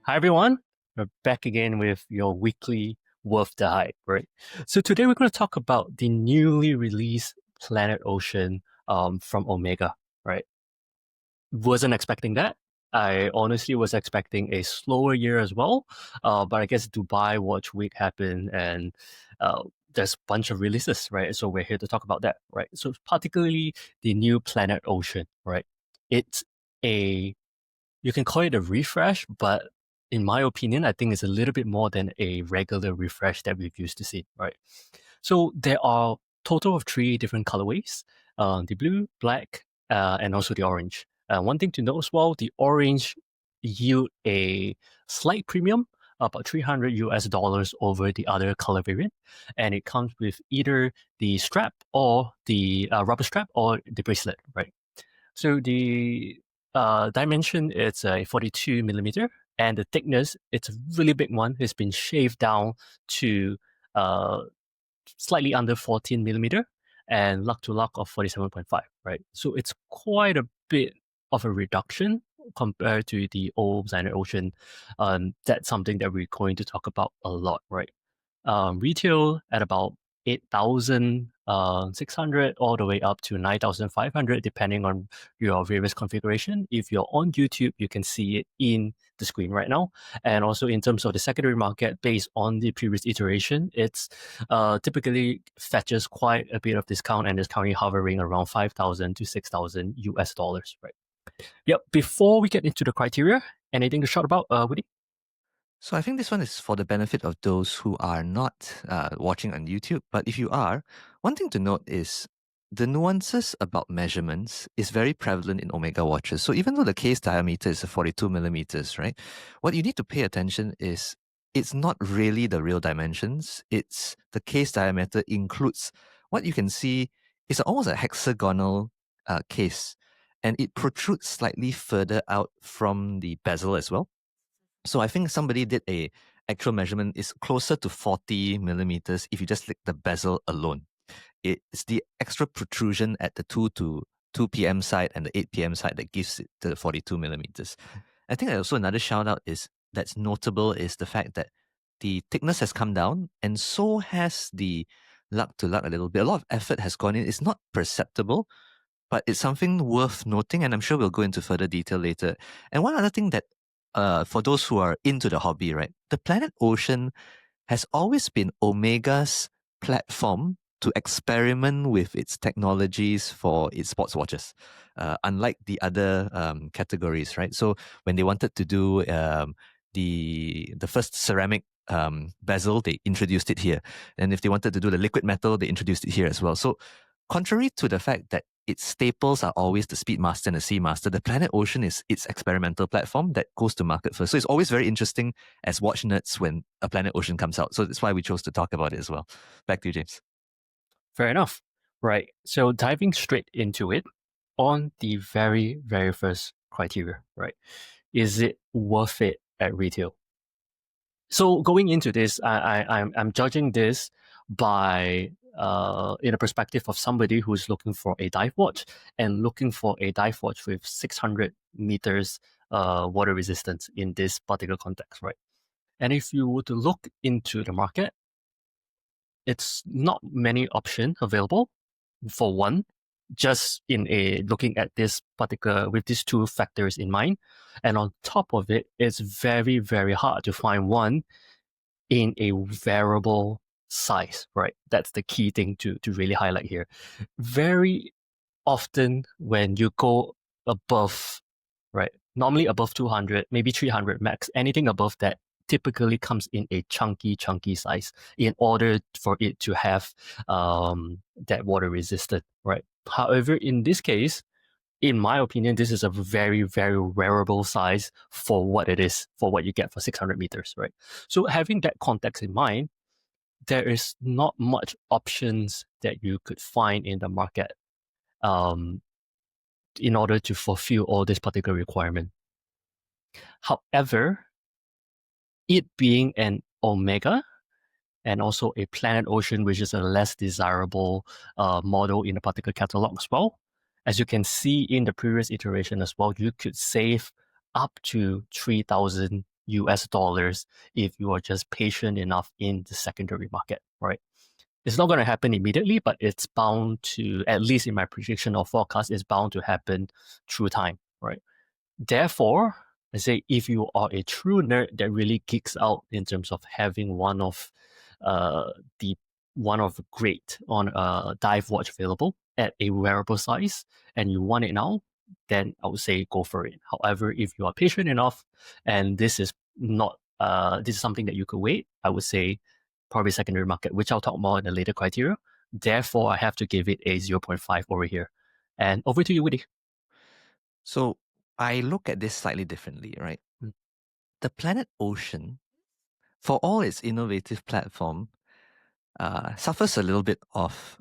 Hi everyone, we're back again with your weekly Worth the Hype, right? So today we're going to talk about the newly released Planet Ocean from Omega, right? Wasn't expecting that. I honestly was expecting a slower year as well, but I guess Dubai Watch Week happened and uh, there's a bunch of releases, right? So we're here to talk about that, right? So particularly the new Planet Ocean, right? It's a you can call it a refresh, but in my opinion, I think it's a little bit more than a regular refresh that we've used to see, right? So there are total of three different colorways: the blue, black, and also the orange. One thing to note as well: the orange yield a slight premium, about $300 over the other color variant, and it comes with either the strap or the rubber strap or the bracelet, right? So the dimension it's a 42 millimeter, and the thickness it's a really big one. It's been shaved down to uh, slightly under 14 millimeter, and lug to lug of 47.5. Right, so it's quite a bit of a reduction compared to the old Planet Ocean. That's something that we're going to talk about a lot, right? Retail at about 8,600 all the way up to 9,500, depending on your various configuration. If you're on YouTube, you can see it in the screen right now. And also in terms of the secondary market, based on the previous iteration, it's typically fetches quite a bit of discount and is currently hovering around 5,000 to 6,000 US dollars, right? Yep. Before we get into the criteria, anything to shout about, Woody? So I think this one is for the benefit of those who are not watching on YouTube. But if you are, one thing to note is the nuances about measurements is very prevalent in Omega watches. So even though the case diameter is 42 millimeters, right? What you need to pay attention is it's not really the real dimensions. It's the case diameter includes what you can see is almost a hexagonal case, and it protrudes slightly further out from the bezel as well. So I think somebody did a actual measurement is closer to 40 millimeters if you just look the bezel alone. It's the extra protrusion at the 2 to 2 p.m. side and the 8 p.m. side that gives it the 42 millimeters. I think also another shout out is that's notable is the fact that the thickness has come down and so has the lug to lug a little bit. A lot of effort has gone in. It's not perceptible, but it's something worth noting, and I'm sure we'll go into further detail later. And one other thing that, for those who are into the hobby, right, the Planet Ocean has always been Omega's platform to experiment with its technologies for its sports watches, unlike the other categories, right? So when they wanted to do the first ceramic bezel, they introduced it here, and if they wanted to do the liquid metal, they introduced it here as well. So contrary to the fact that its staples are always the Speedmaster and the Seamaster, the Planet Ocean is its experimental platform that goes to market first. So it's always very interesting as watch nerds when a Planet Ocean comes out. So that's why we chose to talk about it as well. Back to you, James. Fair enough. Right. So diving straight into it, on the very, very first criteria, right? Is it worth it at retail? So going into this, I'm judging this by in a perspective of somebody who's looking for a dive watch and looking for a dive watch with 600 meters water resistance in this particular context, right? And if you were to look into the market, it's not many options available for one, just in a looking at this particular with these two factors in mind. And on top of it, it's very, very hard to find one in a variable size, right? That's the key thing to really highlight here. Very often when you go above, right? Normally above 200, maybe 300 max, anything above that typically comes in a chunky size in order for it to have that water resistant, right? However, in this case, in my opinion, this is a very, very wearable size for what it is, for what you get for 600 meters, right? So having that context in mind, there is not much options that you could find in the market um, in order to fulfill all this particular requirement. However, it being an Omega and also a Planet Ocean, which is a less desirable model in a particular catalog as well. As you can see in the previous iteration as well, you could save up to 3,000 US dollars if you are just patient enough in the secondary market, right? It's not going to happen immediately, but it's bound to, at least in my prediction or forecast, it's bound to happen through time, right? Therefore, I say if you are a true nerd that really geeks out in terms of having uh, the one of great on a dive watch available at a wearable size and you want it now, then I would say go for it. However, if you are patient enough and this is something that you could wait, I would say probably secondary market, which I'll talk more in the later criteria. Therefore, I have to give it a zero point 0.5 over here. And over to you, Woody. So I look at this slightly differently, right? Mm. The Planet Ocean, for all its innovative platform, suffers a little bit of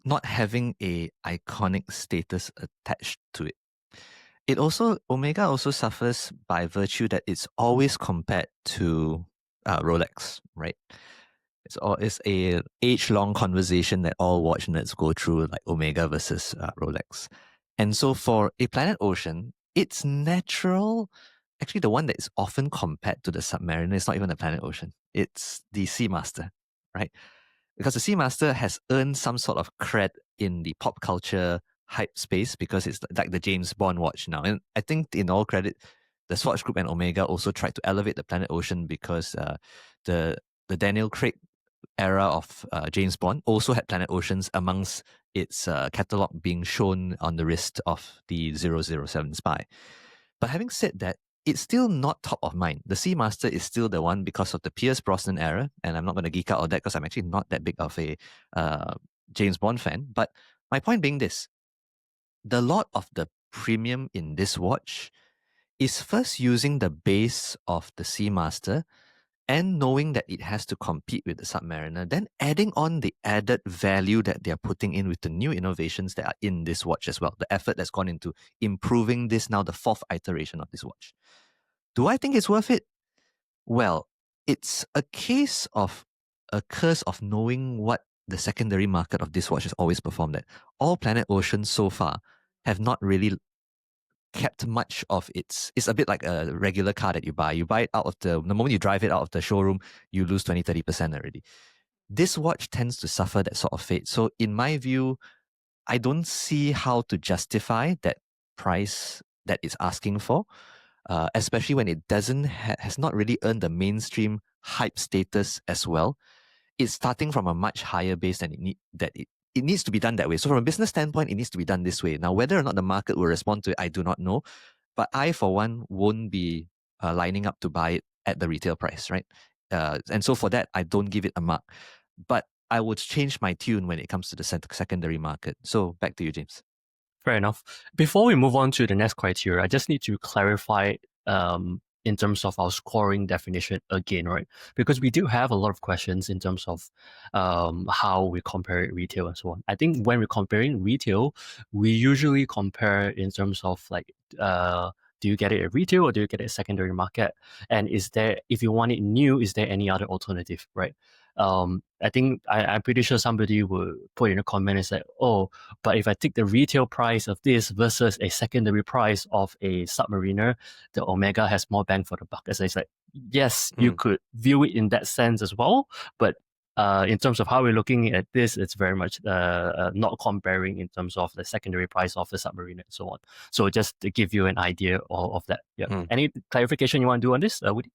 not having a iconic status attached to it. Omega also suffers by virtue that it's always compared to Rolex, right? It's a age-long conversation that all watch nerds go through, like Omega versus Rolex. And so for a Planet Ocean, it's natural. Actually, the one that is often compared to the Submariner is not even the Planet Ocean. It's the Seamaster, right? Because the Seamaster has earned some sort of cred in the pop culture hype space because it's like the James Bond watch now. And I think, in all credit, the Swatch Group and Omega also tried to elevate the Planet Ocean because the Daniel Craig era of James Bond also had Planet Oceans amongst its catalog being shown on the wrist of the 007 spy. But having said that, it's still not top of mind. The Seamaster is still the one because of the Pierce Brosnan era, and I'm not going to geek out on that because I'm actually not that big of a James Bond fan. But my point being this, the lot of the premium in this watch is first using the base of the Seamaster and knowing that it has to compete with the Submariner, then adding on the added value that they're putting in with the new innovations that are in this watch as well. The effort that's gone into improving this now, the fourth iteration of this watch. Do I think it's worth it? Well, it's a case of a curse of knowing what the secondary market of this watch has always performed at. All Planet Oceans so far have not really kept much of it's a bit like a regular car that you buy. You buy it out of the moment you drive it out of the showroom, you lose 20-30% already. This watch tends to suffer that sort of fate. So in my view, I don't see how to justify that price that it's asking for, especially when it has not really earned the mainstream hype status as well. It's starting from a much higher base than it needs to be done that way. So from a business standpoint, it needs to be done this way. Now, whether or not the market will respond to it, I do not know. But I, for one, won't be lining up to buy it at the retail price, right? And so for that, I don't give it a mark. But I would change my tune when it comes to the secondary market. So back to you, James. Fair enough. Before we move on to the next criteria, I just need to clarify in terms of our scoring definition again, right? Because we do have a lot of questions in terms of how we compare it retail and so on. I think when we're comparing retail, we usually compare in terms of like, do you get it at retail or do you get it at secondary market? And if you want it new, is there any other alternative, right? I think I'm pretty sure somebody will put in a comment and say, oh, but if I take the retail price of this versus a secondary price of a Submariner, the Omega has more bang for the buck. As I said, yes, you could view it in that sense as well, but in terms of how we're looking at this, it's very much not comparing in terms of the secondary price of the Submariner and so on. So just to give you an idea of that. Yeah. Any clarification you want to do on this, Woody?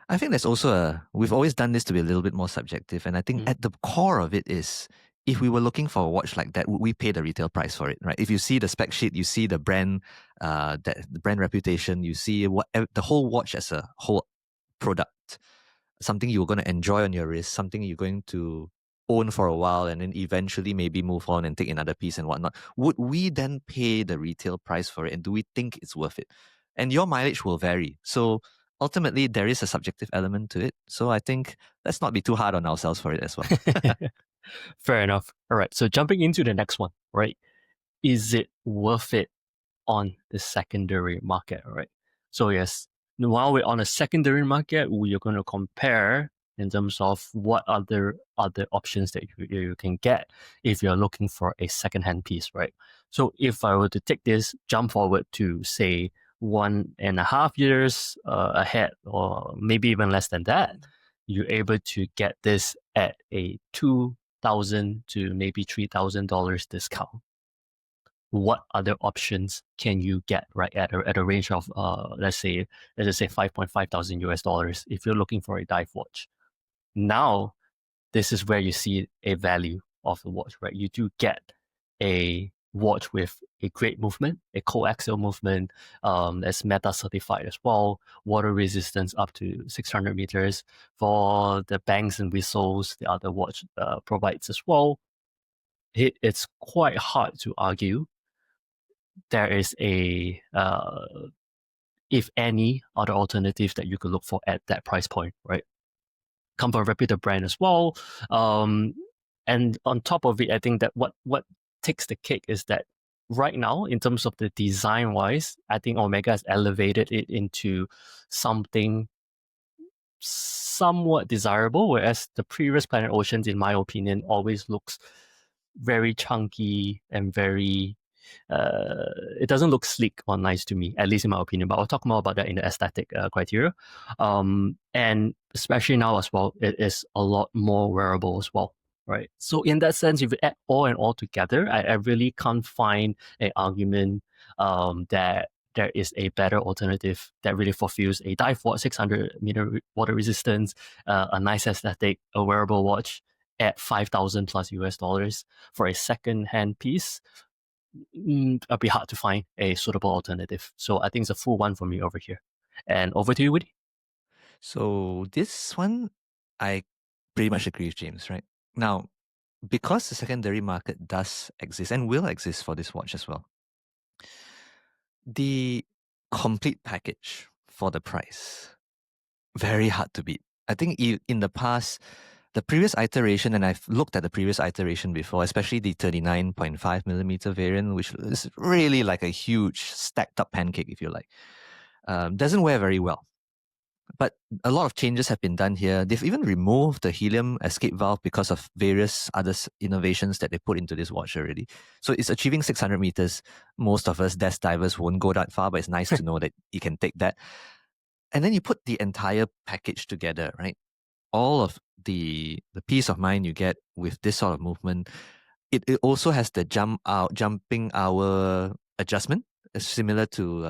I think there's also we've always done this to be a little bit more subjective. And I think at the core of it is, if we were looking for a watch like that, would we pay the retail price for it, right? If you see the spec sheet, you see the brand, the brand reputation, you see the whole watch as a whole product, something you're going to enjoy on your wrist, something you're going to own for a while and then eventually maybe move on and take another piece and whatnot. Would we then pay the retail price for it? And do we think it's worth it? And your mileage will vary. So ultimately, there is a subjective element to it. So I think let's not be too hard on ourselves for it as well. Fair enough. All right. So jumping into the next one, right? Is it worth it on the secondary market, right? So yes, while we're on a secondary market, we're going to compare in terms of what other options that you can get if you're looking for a secondhand piece, right? So if I were to take this jump forward to say 1.5 years ahead, or maybe even less than that, you're able to get this at a $2,000 to maybe $3,000 discount. What other options can you get, right, at a range of let's say 5.5 thousand US dollars if you're looking for a dive watch? Now this is where you see a value of the watch, right? You do get a watch with a great movement, a coaxial movement, that's meta certified as well, water resistance up to 600 meters for the bangs and whistles the other watch provides as well. It's quite hard to argue there is if any other alternative that you could look for at that price point, right? Come from a reputed brand as well. And on top of it, I think that what takes the cake is that right now, in terms of the design wise, I think Omega has elevated it into something somewhat desirable, whereas the previous Planet Oceans, in my opinion, always looks very chunky and very it doesn't look sleek or nice to me, at least in my opinion. But I'll talk more about that in the aesthetic criteria. And especially now as well, it is a lot more wearable as well, right? So in that sense, if you add all and all together, I really can't find an argument that there is a better alternative that really fulfills a dive watch, 600-meter water resistance, a nice aesthetic, a wearable watch at 5,000 plus US dollars for a second-hand piece. It'll be hard to find a suitable alternative. So I think it's a full one for me over here. And over to you, Woody. So this one, I pretty much agree with James, right? Now, because the secondary market does exist and will exist for this watch as well, the complete package for the price, very hard to beat. I think in the past, the previous iteration, and I've looked at the previous iteration before, especially the 39.5 millimeter variant, which is really like a huge stacked up pancake, if you like, doesn't wear very well. But a lot of changes have been done here. They've even removed the helium-escape valve because of various other innovations that they put into this watch already. So it's achieving 600 meters. Most of us desk divers won't go that far, but it's nice to know that you can take that. And then you put the entire package together, right? All of the peace of mind you get with this sort of movement. It also has the jumping hour adjustment, similar to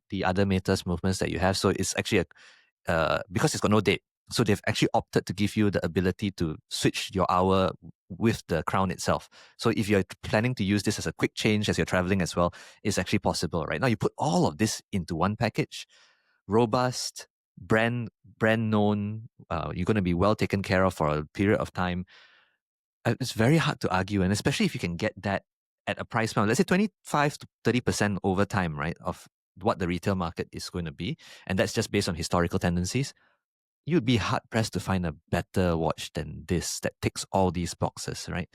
the other meters movements that you have. So it's actually because it's got no date. So they've actually opted to give you the ability to switch your hour with the crown itself. So if you're planning to use this as a quick change as you're traveling as well, it's actually possible, right? Now you put all of this into one package, robust, brand known, you're going to be well taken care of for a period of time. It's very hard to argue, and especially if you can get that at a price point, let's say 25 to 30% over time, right, of what the retail market is going to be, and that's just based on historical tendencies, you'd be hard pressed to find a better watch than this that ticks all these boxes, right?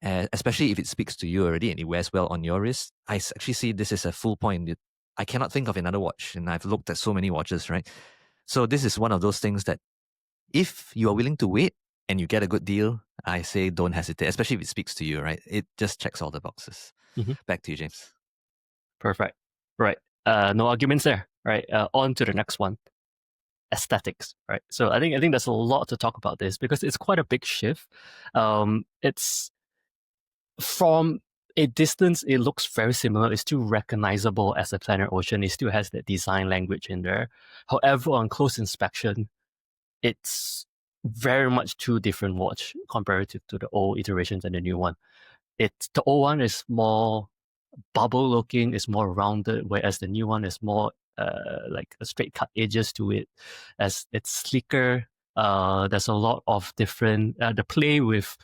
Especially if it speaks to you already and it wears well on your wrist. I actually see this as a full point. I cannot think of another watch, and I've looked at so many watches, right? So this is one of those things that if you are willing to wait and you get a good deal, I say don't hesitate, especially if it speaks to you, right? It just checks all the boxes. Mm-hmm. Back to you, James. Perfect. Right. No arguments there. Right. On to the next one. Aesthetics. Right. So I think there's a lot to talk about this because it's quite a big shift. It's from a distance, it looks very similar. It's still recognizable as a Planet Ocean. It still has that design language in there. However, on close inspection, it's very much two different watch comparative to the old iterations and the new one. The old one is more bubble looking, is more rounded, whereas the new one is more like a straight cut edges to it, as it's sleeker. There's a lot of different the play with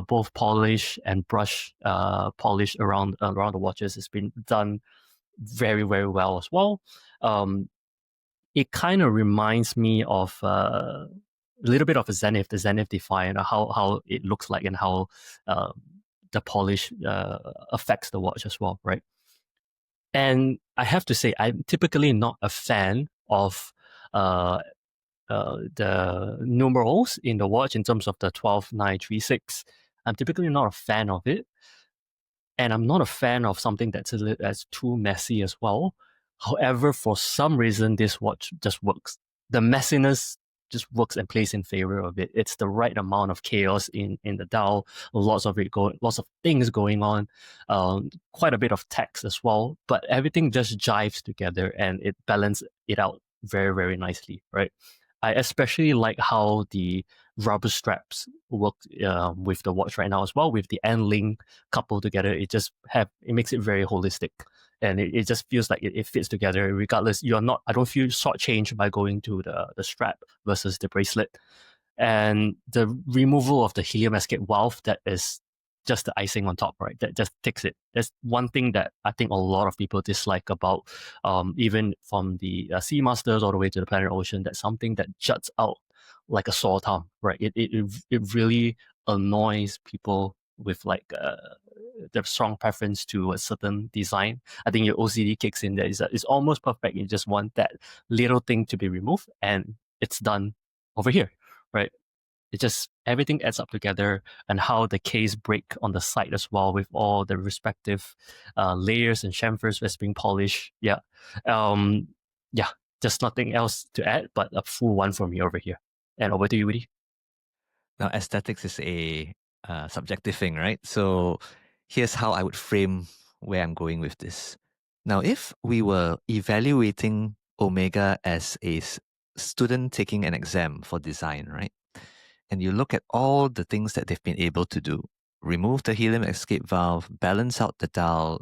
both polish and brush polish around the watches has been done very, very well as well. It kind of reminds me of a little bit of the Zenith Defiant, how it looks like and how the polish affects the watch as well, right? And I have to say, I'm typically not a fan of the numerals in the watch in terms of the 12936. I'm typically not a fan of it. And I'm not a fan of something that's too messy as well. However, for some reason, this watch just works. The messiness just works and plays in favor of it. It's the right amount of chaos in the dial, lots of things going on, quite a bit of text as well. But everything just jives together and it balances it out very, very nicely, right? I especially like how the rubber straps work with the watch right now as well. With the end link coupled together, it makes it very holistic, and it just feels like it fits together. Regardless, you're not. I don't feel shortchanged by going to the strap versus the bracelet, and the removal of the helium-escape valve, that is just the icing on top, right? That just takes it. That's one thing that I think a lot of people dislike about, even from the Seamasters all the way to the Planet Ocean. That's something that juts out like a sore thumb, right? It really annoys people with like the strong preference to a certain design. I think your OCD kicks in there. It's almost perfect. You just want that little thing to be removed, and it's done over here, right? It just everything adds up together, and how the case break on the side as well with all the respective layers and chamfers that's being polished. Yeah, um, yeah. Just nothing else to add, but a full one from me over here. And over to you, Woody. Now, aesthetics is a subjective thing, right? So here's how I would frame where I'm going with this. Now, if we were evaluating Omega as a student taking an exam for design, right? And you look at all the things that they've been able to do, remove the helium escape valve, balance out the dial,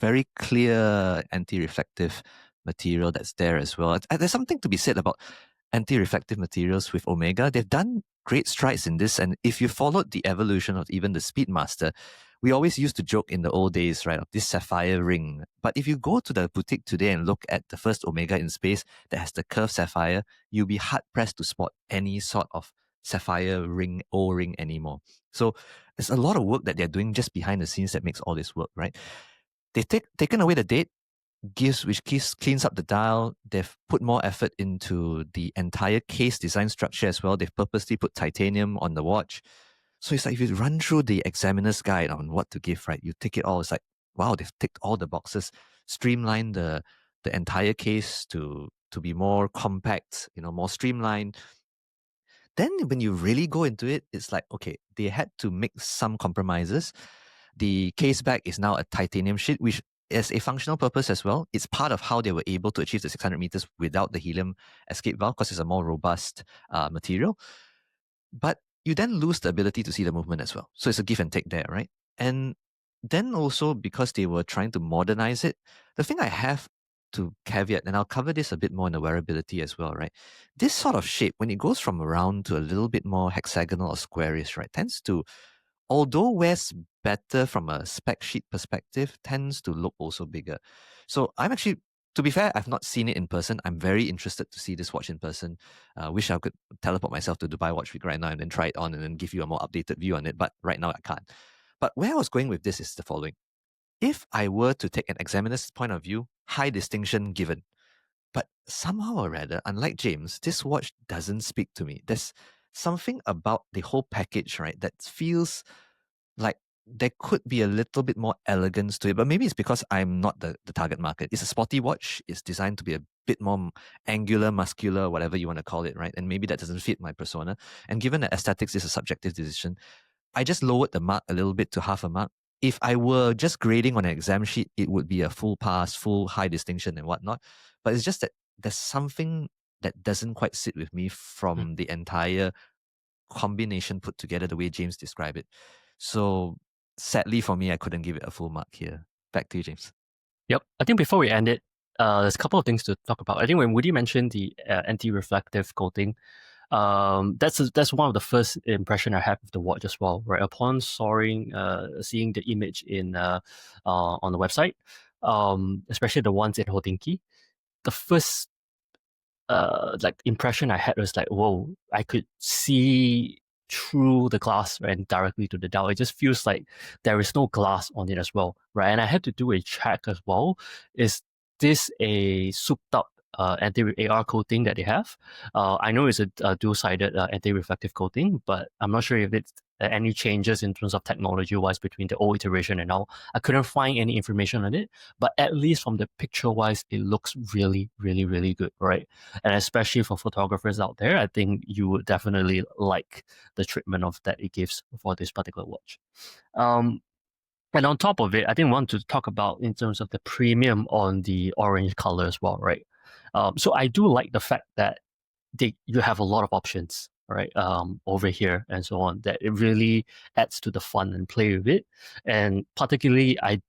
very clear anti-reflective material that's there as well. There's something to be said about anti-reflective materials with Omega. They've done great strides in this, and if you followed the evolution of even the Speedmaster, we always used to joke in the old days, right, of this sapphire ring. But if you go to the boutique today and look at the first Omega in space that has the curved sapphire, you'll be hard pressed to spot any sort of sapphire ring, O-ring anymore. So there's a lot of work that they're doing just behind the scenes that makes all this work, right? They've taken away the date, which cleans up the dial. They've put more effort into the entire case design structure as well. They've purposely put titanium on the watch. So it's like if you run through the examiner's guide on what to give, right? You tick it all. It's like, wow, they've ticked all the boxes, streamlined the entire case to be more compact, more streamlined. Then when you really go into it, it's like, okay, they had to make some compromises. The case back is now a titanium sheet, which is a functional purpose as well. It's part of how they were able to achieve the 600 meters without the helium escape valve because it's a more robust material. But you then lose the ability to see the movement as well. So it's a give and take there, right? And then also because they were trying to modernize it, the thing I have to caveat, and I'll cover this a bit more in the wearability as well, right? This sort of shape, when it goes from round to a little bit more hexagonal or squarish, right, tends to, although wears better from a spec sheet perspective, tends to look also bigger. So I'm actually, to be fair, I've not seen it in person. I'm very interested to see this watch in person. Wish I could teleport myself to Dubai Watch Week right now and then try it on and then give you a more updated view on it. But right now I can't. But where I was going with this is the following. If I were to take an examiner's point of view, high distinction given. But somehow or rather, unlike James, this watch doesn't speak to me. There's something about the whole package, right, that feels like there could be a little bit more elegance to it. But maybe it's because I'm not the target market. It's a sporty watch. It's designed to be a bit more angular, muscular, whatever you want to call it, right? And maybe that doesn't fit my persona. And given that aesthetics is a subjective decision, I just lowered the mark a little bit to half a mark. If I were just grading on an exam sheet, it would be a full pass, full high distinction and whatnot. But it's just that there's something that doesn't quite sit with me from the entire combination put together the way James described it. So sadly for me, I couldn't give it a full mark here. Back to you, James. Yep. I think before we end it, there's a couple of things to talk about. I think when Woody mentioned the anti-reflective coating, that's one of the first impression I had of the watch as well. Right upon seeing the image in on the website, especially the ones in Helsinki, the first like impression I had was like, whoa, I could see through the glass, right, and directly to the dial. It just feels like there is no glass on it as well, right? And I had to do a check as well. Is this a souped up anti-AR coating that they have. I know it's a dual-sided anti-reflective coating, but I'm not sure if it's any changes in terms of technology-wise between the old iteration and now. I couldn't find any information on it, but at least from the picture-wise, it looks really, really, really good, right? And especially for photographers out there, I think you would definitely like the treatment of that it gives for this particular watch. Um, and on top of it, I think I want to talk about in terms of the premium on the orange color as well, right? So I do like the fact that you have a lot of options, right? Over here and so on. That it really adds to the fun and play with it. And particularly, I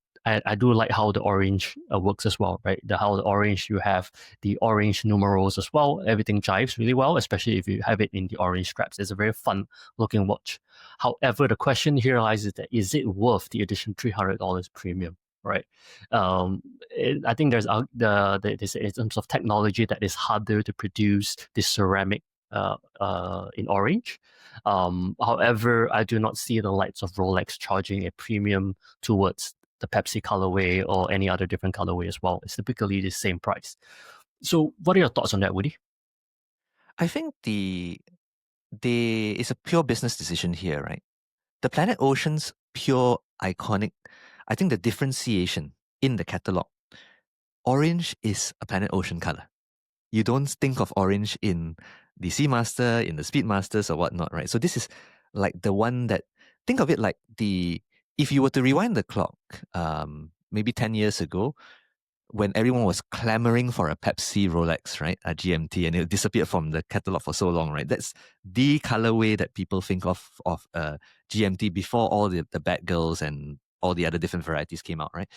do like how the orange works as well, right? How the orange, you have the orange numerals as well. Everything jives really well, especially if you have it in the orange straps. It's a very fun looking watch. However, the question here lies is that is it worth the additional $300 premium? Right. I think there's in terms of technology that is harder to produce this ceramic in orange. However, I do not see the likes of Rolex charging a premium towards the Pepsi colorway or any other different colorway as well. It's typically the same price. So, what are your thoughts on that, Woody? I think it's a pure business decision here, right? The Planet Ocean's pure iconic, I think the differentiation in the catalog, orange is a Planet Ocean color. You don't think of orange in the Seamaster, in the Speedmasters or whatnot, right? So this is like the one that, think of it like if you were to rewind the clock, maybe 10 years ago, when everyone was clamoring for a Pepsi Rolex, right? A GMT, and it disappeared from the catalog for so long, right? That's the colorway that people think of GMT before all the bad girls and all the other different varieties came out, right?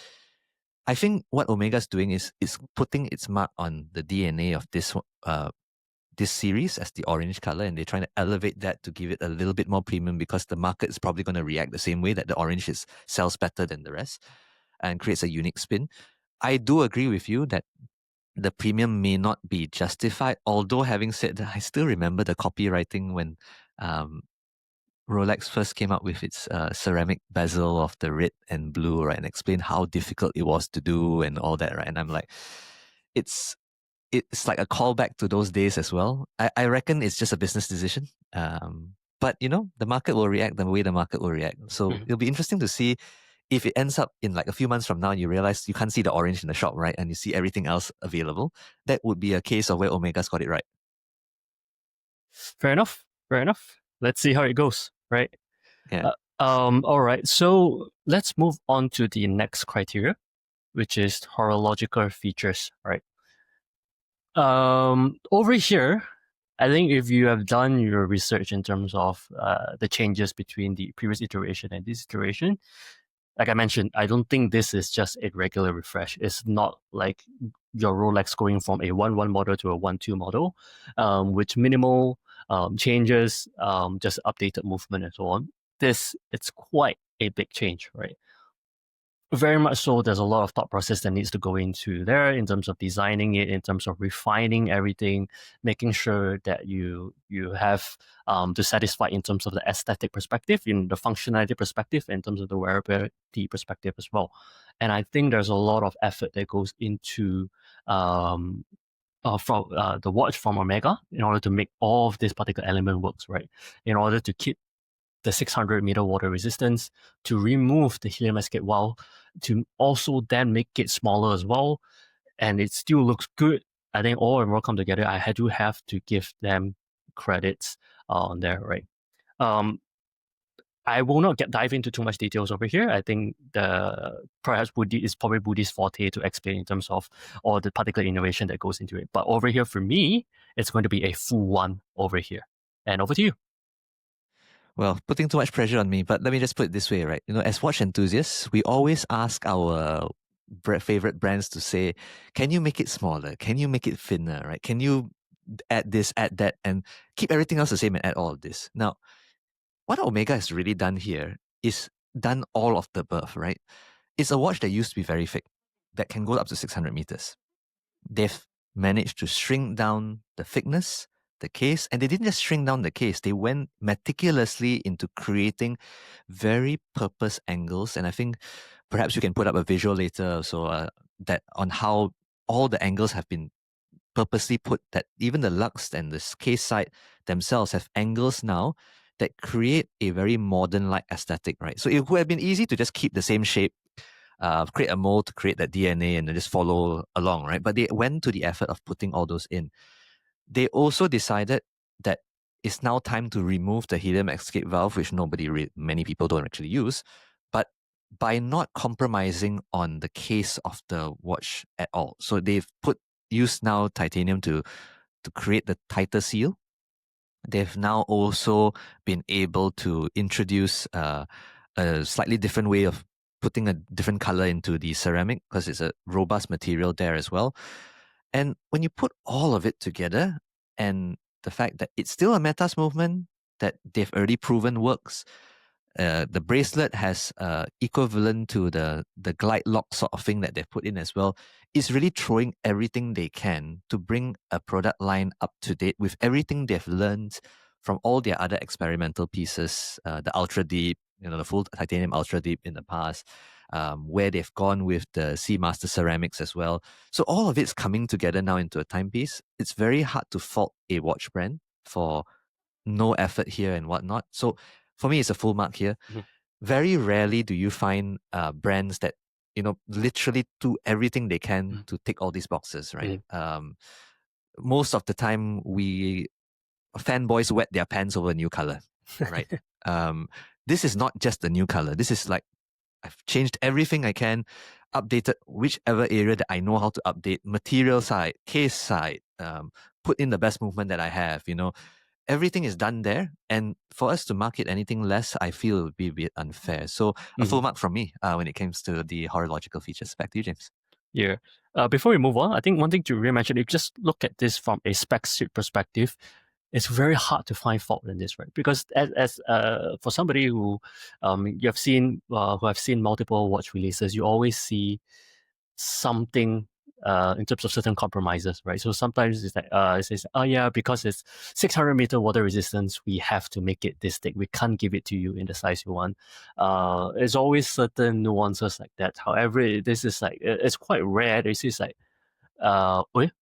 I think what Omega's doing is putting its mark on the DNA of this series as the orange color, and they're trying to elevate that to give it a little bit more premium because the market is probably going to react the same way that the orange sells better than the rest and creates a unique spin. I do agree with you that the premium may not be justified. Although having said that, I still remember the copywriting when Rolex first came out with its ceramic bezel of the red and blue, right, and explained how difficult it was to do and all that, right. And I'm like, it's like a callback to those days as well. I reckon it's just a business decision. But the market will react the way the market will react. So it'll be interesting to see if it ends up in like a few months from now and you realize you can't see the orange in the shop, right? And you see everything else available. That would be a case of where Omega's got it right. Fair enough. Fair enough. Let's see how it goes, right? Yeah. All right. So let's move on to the next criteria, which is horological features, right? Over here, I think if you have done your research in terms of the changes between the previous iteration and this iteration, like I mentioned, I don't think this is just a regular refresh. It's not like your Rolex going from a 1.1 model to a 1.2 model, with minimal changes, just updated movement and so on. It's quite a big change, right? Very much so, there's a lot of thought process that needs to go into there in terms of designing it, in terms of refining everything, making sure that you have to satisfy in terms of the aesthetic perspective, in the functionality perspective, in terms of the wearability perspective as well. And I think there's a lot of effort that goes into from the watch from Omega in order to make all of this particular element works, right? In order to keep the 600-meter water resistance, to remove the helium-escape valve, to also then make it smaller as well, and it still looks good. I think all and all come together. I do have to give them credits on there, right? I will not dive into too much details over here. I think perhaps Woody is probably Woody's forte to explain in terms of all the particular innovation that goes into it. But over here for me, it's going to be a full one over here. And over to you. Well, putting too much pressure on me, but let me just put it this way, right? As watch enthusiasts, we always ask our favorite brands to say, can you make it smaller? Can you make it thinner, right? Can you add this, add that, and keep everything else the same and add all of this? Now, what Omega has really done here is done all of the above, right? It's a watch that used to be very thick, that can go up to 600 meters. They've managed to shrink down the thickness, the case, and they didn't just shrink down the case, they went meticulously into creating very purpose angles. And I think perhaps you can put up a visual later so that on how all the angles have been purposely put that even the lugs and the case side themselves have angles now that create a very modern-like aesthetic, right? So it would have been easy to just keep the same shape, create a mold to create that DNA and then just follow along, right? But they went to the effort of putting all those in. They also decided that it's now time to remove the helium escape valve, which many people don't actually use, but by not compromising on the case of the watch at all. So they've used now titanium to create the tighter seal. They've now also been able to introduce a slightly different way of putting a different color into the ceramic because it's a robust material there as well. And when you put all of it together and the fact that it's still a Metas movement that they've already proven works, the bracelet has equivalent to the glide lock sort of thing that they've put in as well, is really throwing everything they can to bring a product line up to date with everything they've learned from all their other experimental pieces, the Ultra Deep, the full titanium Ultra Deep in the past, where they've gone with the Seamaster ceramics as well. So all of it's coming together now into a timepiece. It's very hard to fault a watch brand for no effort here and whatnot. So for me, it's a full mark here. Mhm. Very rarely do you find brands that literally do everything they can to tick all these boxes, right? Most of the time, fanboys wet their pants over a new color, right? This is not just a new color. This is like I've changed everything I can, updated whichever area that I know how to update, material side, case side, put in the best movement that I have, everything is done there. And for us to market anything less, I feel it would be a bit unfair. So a full mark from me when it comes to the horological features. Back to you, James. Yeah. Before we move on, I think one thing to really mention, if you just look at this from a spec suit perspective, it's very hard to find fault in this, right? Because as for somebody who you have seen who have seen multiple watch releases, you always see something in terms of certain compromises, right? So sometimes it's like it says, oh yeah, because it's 600-meter water resistance, we have to make it this thick. We can't give it to you in the size you want. There's always certain nuances like that. However, this is like it's quite rare. This is like wait,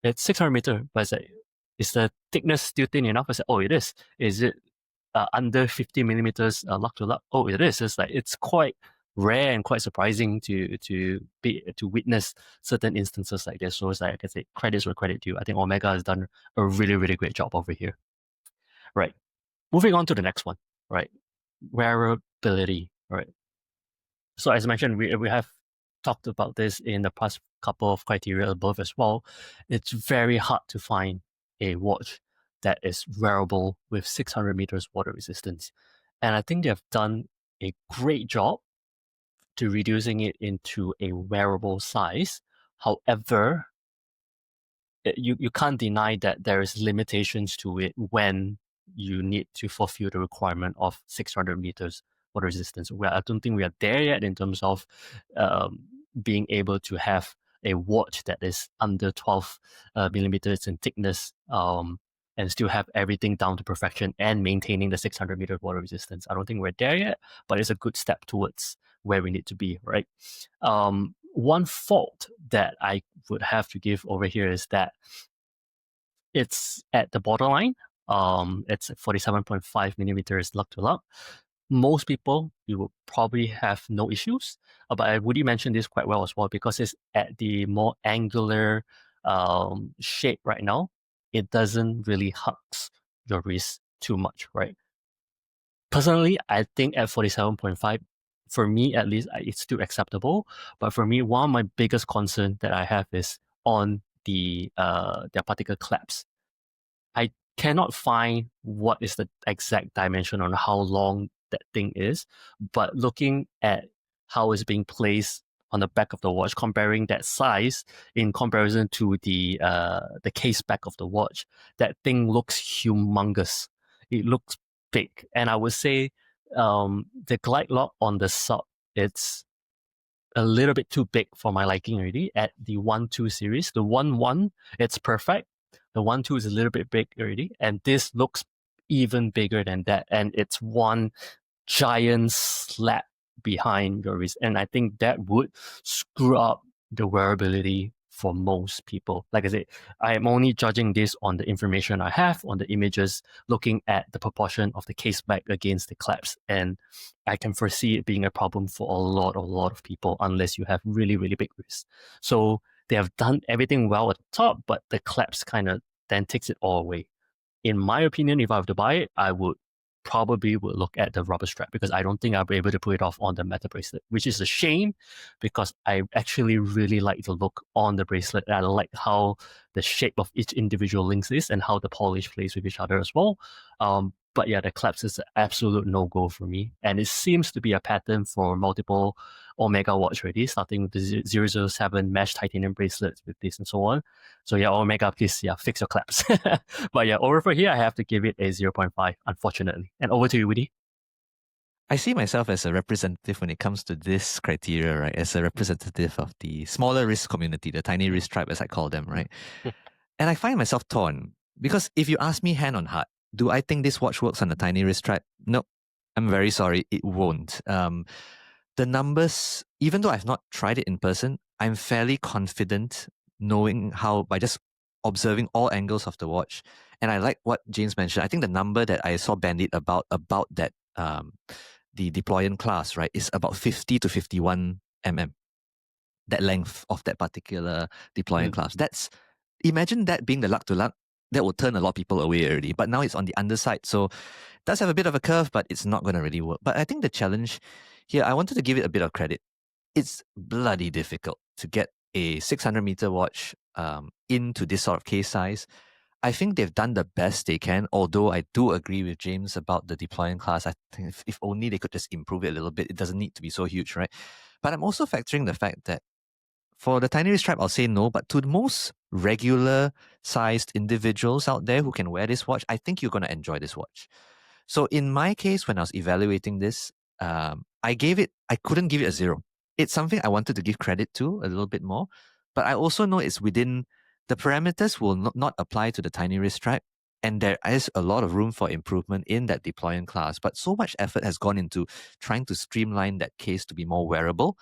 it's 600-meter, but it's like, is the thickness still thin enough? I said, oh, it is. Is it under 50 millimeters lug to lug? Oh, it is. It's like it's quite rare and quite surprising to witness certain instances like this. So it's like I can say credits where credit due. I think Omega has done a really, really great job over here. Right. Moving on to the next one. Right. Wearability. Right. So as I mentioned, we have talked about this in the past couple of criteria above as well. It's very hard to find a watch that is wearable with 600 meters water resistance. And I think they have done a great job to reducing it into a wearable size. However, you can't deny that there is limitations to it when you need to fulfill the requirement of 600 meters water resistance. I don't think we are there yet in terms of being able to have a watch that is under 12 millimeters in thickness and still have everything down to perfection and maintaining the 600 meter water resistance. I don't think we're there yet, but it's a good step towards where we need to be, right? One fault that I would have to give over here is that it's at the borderline. It's 47.5 millimeters lug to lug. Most people, you will probably have no issues. But Woody mentioned this quite well as well because it's at the more angular shape right now. It doesn't really hug your wrist too much, right? Personally, I think at 47.5, for me at least, it's still acceptable. But for me, one of my biggest concern that I have is on their particle clasp. I cannot find what is the exact dimension on how long that thing is, but looking at how it's being placed on the back of the watch, comparing that size in comparison to the case back of the watch, that thing looks humongous. It looks big, and I would say the glide lock on the sub, it's a little bit too big for my liking already. At the 1-2 series, the 1-1, it's perfect. The 1-2 is a little bit big already, and this looks even bigger than that, and it's one giant slap behind your wrist, and I think that would screw up the wearability for most people. Like I said, I am only judging this on the information I have, on the images, looking at the proportion of the case back against the clasp. And I can foresee it being a problem for a lot of people unless you have really, really big wrists. So they have done everything well at the top, but the clasp kind of then takes it all away. In my opinion, if I have to buy it, I would probably would look at the rubber strap because I don't think I'll be able to pull it off on the metal bracelet, which is a shame because I actually really like the look on the bracelet. And I like how the shape of each individual links is and how the polish plays with each other as well. But yeah, the clasp is an absolute no-go for me. And it seems to be a pattern for multiple Omega watch already, starting with the 007 mesh titanium bracelets with this and so on. So yeah, Omega, please, yeah, fix your clasps. But yeah, over for here, I have to give it a 0.5, unfortunately. And over to you, Woody. I see myself as a representative when it comes to this criteria, right? As a representative of the smaller wrist community, the tiny wrist tribe, as I call them, right? And I find myself torn because if you ask me hand on heart, do I think this watch works on the tiny wrist tribe? No, I'm very sorry, it won't. The numbers, even though I've not tried it in person, I'm fairly confident knowing how by just observing all angles of the watch. And I like what James mentioned. I think the number that I saw bandied about that the deployant class, right, is about 50 to 51 mm. That length of that particular deployant class. That's imagine that being the luck to luck. That will turn a lot of people away already. But now it's on the underside. So it does have a bit of a curve, but it's not going to really work. But I think the challenge here, I wanted to give it a bit of credit. It's bloody difficult to get a 600-meter watch into this sort of case size. I think they've done the best they can, although I do agree with James about the deploying class. I think if only they could just improve it a little bit. It doesn't need to be so huge, right? But I'm also factoring the fact that for the tiny wrist strap, I'll say no, but to the most regular sized individuals out there who can wear this watch, I think you're going to enjoy this watch. So in my case, when I was evaluating this, I couldn't give it a 0. It's something I wanted to give credit to a little bit more, but I also know it's within the parameters will not apply to the tiny wrist strap. And there is a lot of room for improvement in that deployant class. But so much effort has gone into trying to streamline that case to be more wearable,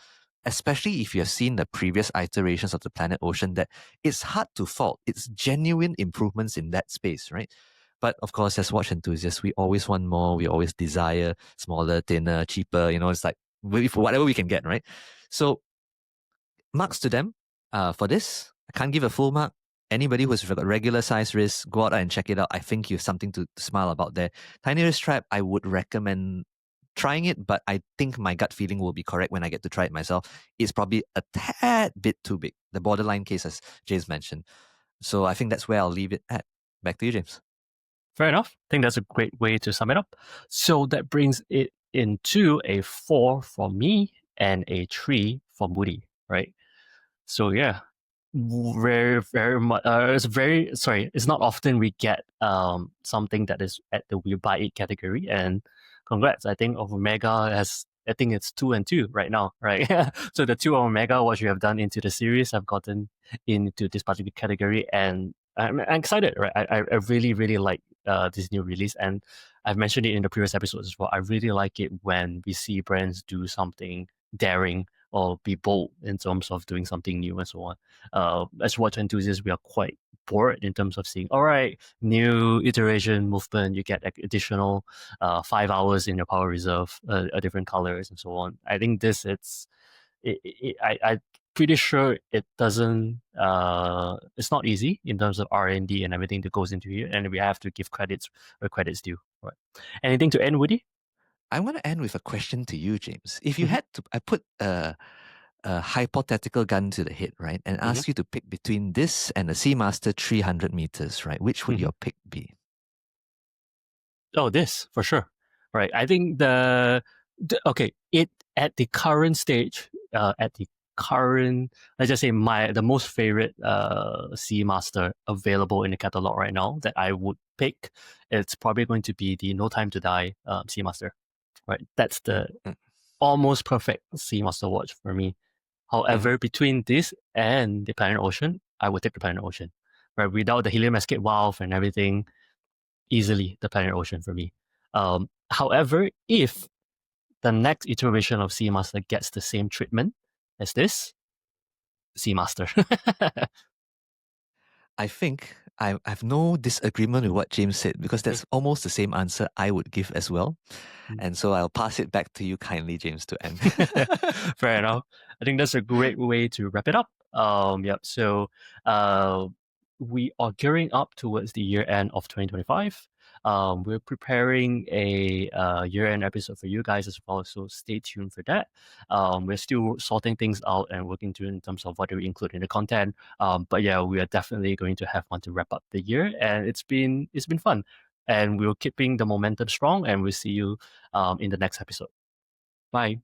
especially if you have seen the previous iterations of the Planet Ocean, that it's hard to fault. It's genuine improvements in that space, right? But of course, as watch enthusiasts, we always want more. We always desire smaller, thinner, cheaper. It's like whatever we can get, right? So marks to them for this. I can't give a full mark. Anybody who's got regular size wrist, go out and check it out. I think you have something to smile about there. Tiny wrist strap, I would recommend trying it, but I think my gut feeling will be correct when I get to try it myself. It's probably a tad bit too big. The borderline case, as James mentioned. So I think that's where I'll leave it at. Back to you, James. Fair enough. I think that's a great way to sum it up. So that brings it into a 4 for me and a 3 for Moody, right? So yeah, very, very much. It's not often we get something that is at the we buy it category. And congrats, I think Omega has. I think it's 2 and 2 right now, right? So the 2 Omega, what you have done into the series, have gotten into this particular category, and I'm excited, right? I really, really like this new release, and I've mentioned it in the previous episodes as well. I really like it when we see brands do something daring or be bold in terms of doing something new and so on. As watch enthusiasts, we are quite bored in terms of seeing, all right, new iteration movement, you get additional 5 hours in your power reserve, different colors and so on. I think I'm pretty sure it doesn't, it's not easy in terms of R&D and everything that goes into it, and we have to give credits where credits due. Right. Anything to end, Woody? I want to end with a question to you, James. If you Mm-hmm. had to, I put a hypothetical gun to the head, right, and Mm-hmm. ask you to pick between this and a Seamaster 300 meters, right, which would Mm-hmm. your pick be? Oh, this for sure. Right. I think okay, it at the current stage, at the current, let's just say the most favorite Seamaster available in the catalog right now that I would pick, it's probably going to be the No Time to Die Seamaster. Right. That's the Mm. almost perfect Seamaster watch for me. Mhm. However, between this and the Planet Ocean, I would take the Planet Ocean. Right. Without the helium-escape valve and everything, easily the Planet Ocean for me. However, if the next iteration of Seamaster gets the same treatment as this, Seamaster. I think I have no disagreement with what James said because that's almost the same answer I would give as well. And so I'll pass it back to you kindly, James, to end. Fair enough. I think that's a great way to wrap it up. Yep. So, we are gearing up towards the year end of 2025. We're preparing a year end episode for you guys as well, so stay tuned for that. We're still sorting things out and working through in terms of what do we include in the content. But yeah, we are definitely going to have one to wrap up the year, and it's been fun. And we're keeping the momentum strong, and we'll see you in the next episode. Bye.